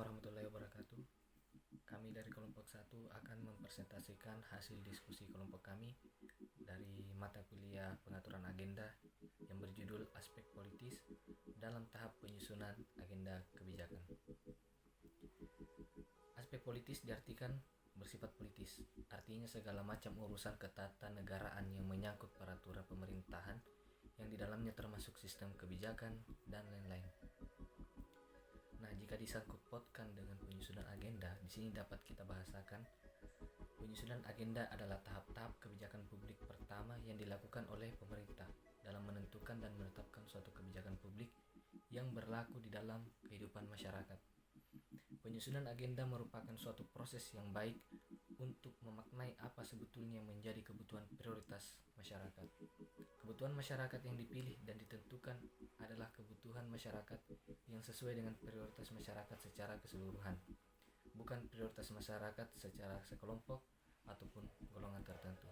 warahmatullahi wabarakatuh. Kami dari kelompok 1 akan mempresentasikan hasil diskusi kelompok kami dari mata kuliah pengaturan agenda yang berjudul Aspek Politis dalam tahap penyusunan agenda kebijakan. Aspek politis diartikan bersifat politis, artinya segala macam urusan ketatanegaraan yang menyangkut peraturan pemerintahan yang di dalamnya termasuk sistem kebijakan dan lain-lain. Nah, jika disangkut pautkan dengan penyusunan agenda, di sini dapat kita bahasakan penyusunan agenda adalah tahap-tahap kebijakan publik pertama yang dilakukan oleh pemerintah dalam menentukan dan menetapkan suatu kebijakan publik yang berlaku di dalam kehidupan masyarakat. Penyusunan agenda merupakan suatu proses yang baik untuk memaknai apa sebetulnya menjadi kebutuhan prioritas masyarakat. Kebutuhan masyarakat yang dipilih dan ditentukan adalah kebutuhan masyarakat yang sesuai dengan prioritas masyarakat secara keseluruhan, bukan prioritas masyarakat secara sekelompok ataupun golongan tertentu.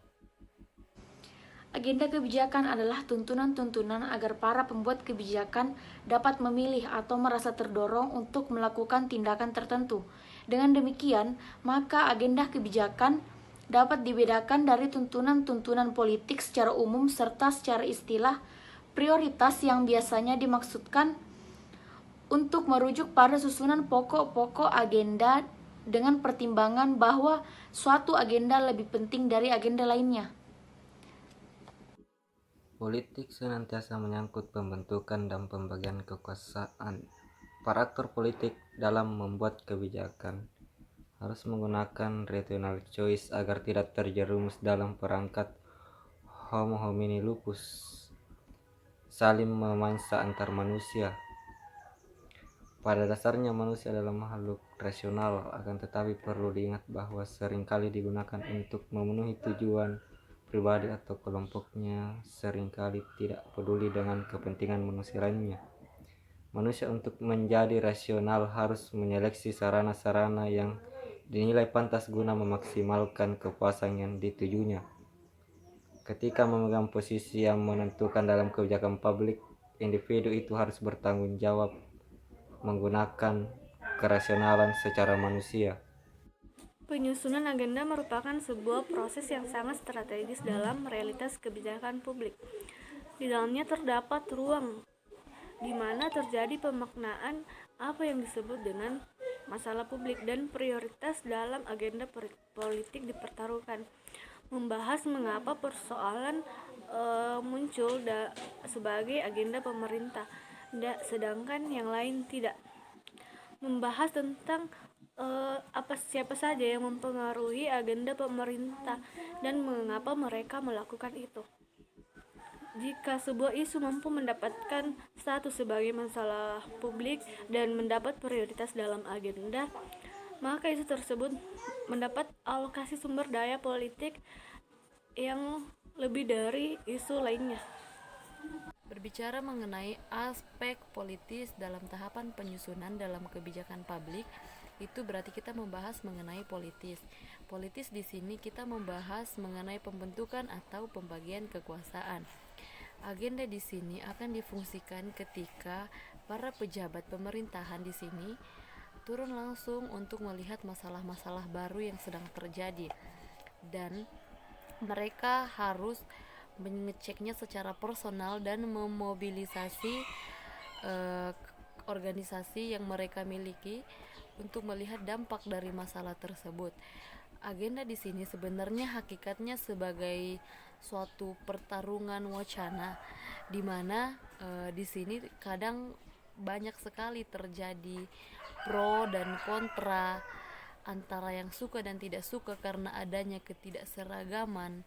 Agenda kebijakan adalah tuntunan-tuntunan agar para pembuat kebijakan dapat memilih atau merasa terdorong untuk melakukan tindakan tertentu. Dengan demikian, maka agenda kebijakan dapat dibedakan dari tuntunan-tuntunan politik secara umum serta secara istilah prioritas yang biasanya dimaksudkan untuk merujuk pada susunan pokok-pokok agenda dengan pertimbangan bahwa suatu agenda lebih penting dari agenda lainnya. Politik senantiasa menyangkut pembentukan dan pembagian kekuasaan. Para aktor politik dalam membuat kebijakan harus menggunakan rational choice agar tidak terjerumus dalam perangkat homo homini lupus, saling memansa antar manusia. Pada dasarnya manusia adalah makhluk rasional, akan tetapi perlu diingat bahwa seringkali digunakan untuk memenuhi tujuan pribadi atau kelompoknya, seringkali tidak peduli dengan kepentingan manusia lainnya. Manusia untuk menjadi rasional harus menyeleksi sarana-sarana yang dinilai pantas guna memaksimalkan kepuasan yang ditujunya. Ketika memegang posisi yang menentukan dalam kebijakan publik, individu itu harus bertanggung jawab menggunakan kerasionalan secara manusia. Penyusunan agenda merupakan sebuah proses yang sangat strategis dalam realitas kebijakan publik. Di dalamnya terdapat ruang di mana terjadi pemaknaan apa yang disebut dengan masalah publik dan prioritas dalam agenda politik dipertaruhkan. Membahas mengapa persoalan muncul sebagai agenda pemerintah, sedangkan yang lain tidak. Membahas tentang siapa saja yang mempengaruhi agenda pemerintah dan mengapa mereka melakukan itu. Jika sebuah isu mampu mendapatkan status sebagai masalah publik dan mendapat prioritas dalam agenda, maka isu tersebut mendapat alokasi sumber daya politik yang lebih dari isu lainnya. Berbicara mengenai aspek politis dalam tahapan penyusunan dalam kebijakan publik, itu berarti kita membahas mengenai politis. Politis di sini kita membahas mengenai pembentukan atau pembagian kekuasaan. Agenda di sini akan difungsikan ketika para pejabat pemerintahan di sini turun langsung untuk melihat masalah-masalah baru yang sedang terjadi, dan mereka harus mengeceknya secara personal dan memobilisasi organisasi yang mereka miliki untuk melihat dampak dari masalah tersebut. Agenda di sini sebenarnya hakikatnya sebagai suatu pertarungan wacana, di mana di sini kadang banyak sekali terjadi pro dan kontra antara yang suka dan tidak suka karena adanya ketidakseragaman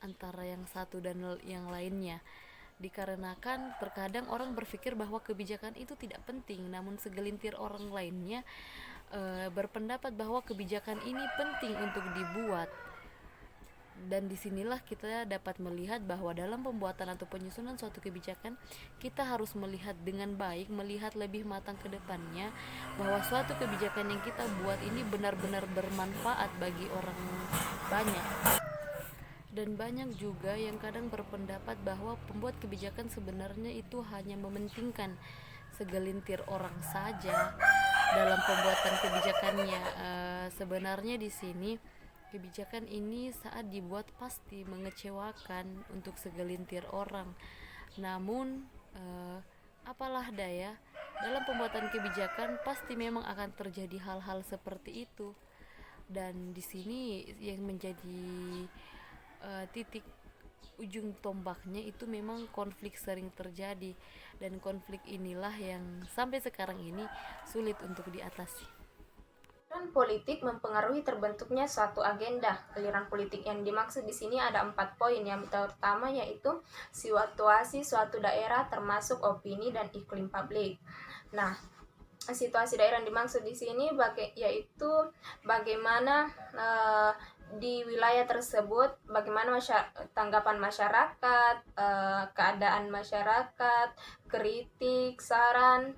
antara yang satu dan yang lainnya. Dikarenakan terkadang orang berpikir bahwa kebijakan itu tidak penting, namun segelintir orang lainnya berpendapat bahwa kebijakan ini penting untuk dibuat. Dan disinilah kita dapat melihat bahwa dalam pembuatan atau penyusunan suatu kebijakan, kita harus melihat dengan baik, melihat lebih matang ke depannya, bahwa suatu kebijakan yang kita buat ini benar-benar bermanfaat bagi orang banyak. Dan banyak juga yang kadang berpendapat bahwa pembuat kebijakan sebenarnya itu hanya mementingkan segelintir orang saja, dalam pembuatan kebijakannya. Sebenarnya di sini kebijakan ini saat dibuat pasti mengecewakan untuk segelintir orang. Namun apalah daya, dalam pembuatan kebijakan pasti memang akan terjadi hal-hal seperti itu. Dan di sini yang menjadi titik ujung tombaknya itu memang konflik sering terjadi, dan konflik inilah yang sampai sekarang ini sulit untuk diatasi. Aliran politik mempengaruhi terbentuknya suatu agenda. Aliran politik yang dimaksud di sini ada 4 poin. Yang pertama yaitu situasi suatu daerah termasuk opini dan iklim publik. Nah, situasi daerah yang dimaksud di sini yaitu bagaimana di wilayah tersebut, bagaimana tanggapan masyarakat, keadaan masyarakat, kritik, saran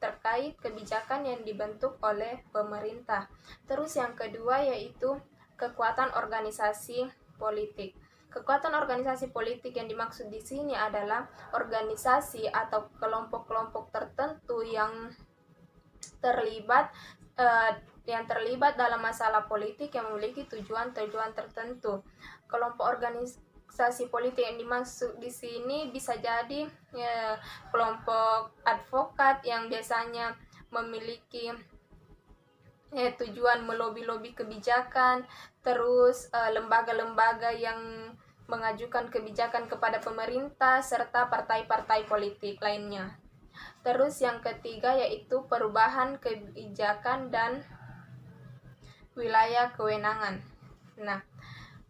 terkait kebijakan yang dibentuk oleh pemerintah. Terus yang kedua yaitu kekuatan organisasi politik. Kekuatan organisasi politik yang dimaksud di sini adalah organisasi atau kelompok-kelompok tertentu yang terlibat dalam masalah politik yang memiliki tujuan-tujuan tertentu. Kelompok organisasi politik yang dimaksud di sini bisa jadi kelompok advokat yang biasanya memiliki tujuan melobi-lobi kebijakan, terus lembaga-lembaga yang mengajukan kebijakan kepada pemerintah, serta partai-partai politik lainnya. Terus yang ketiga yaitu perubahan kebijakan dan wilayah kewenangan. Nah,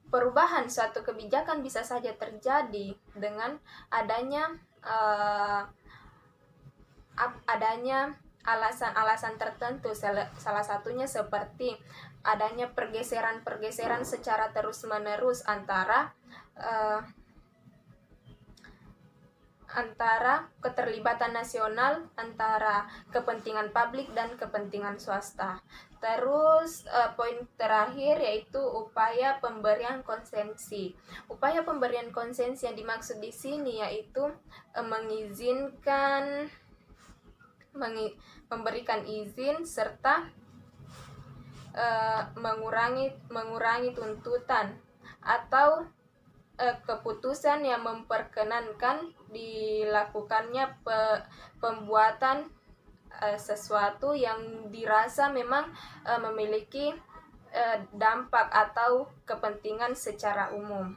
perubahan suatu kebijakan bisa saja terjadi dengan adanya alasan-alasan tertentu. Salah satunya seperti adanya pergeseran-pergeseran secara terus-menerus antara keterlibatan nasional, antara kepentingan publik dan kepentingan swasta. Terus poin terakhir yaitu upaya pemberian konsensi. Upaya pemberian konsensi yang dimaksud di sini yaitu memberikan izin serta mengurangi tuntutan atau keputusan yang memperkenankan dilakukannya pembuatan sesuatu yang dirasa memang memiliki dampak atau kepentingan secara umum.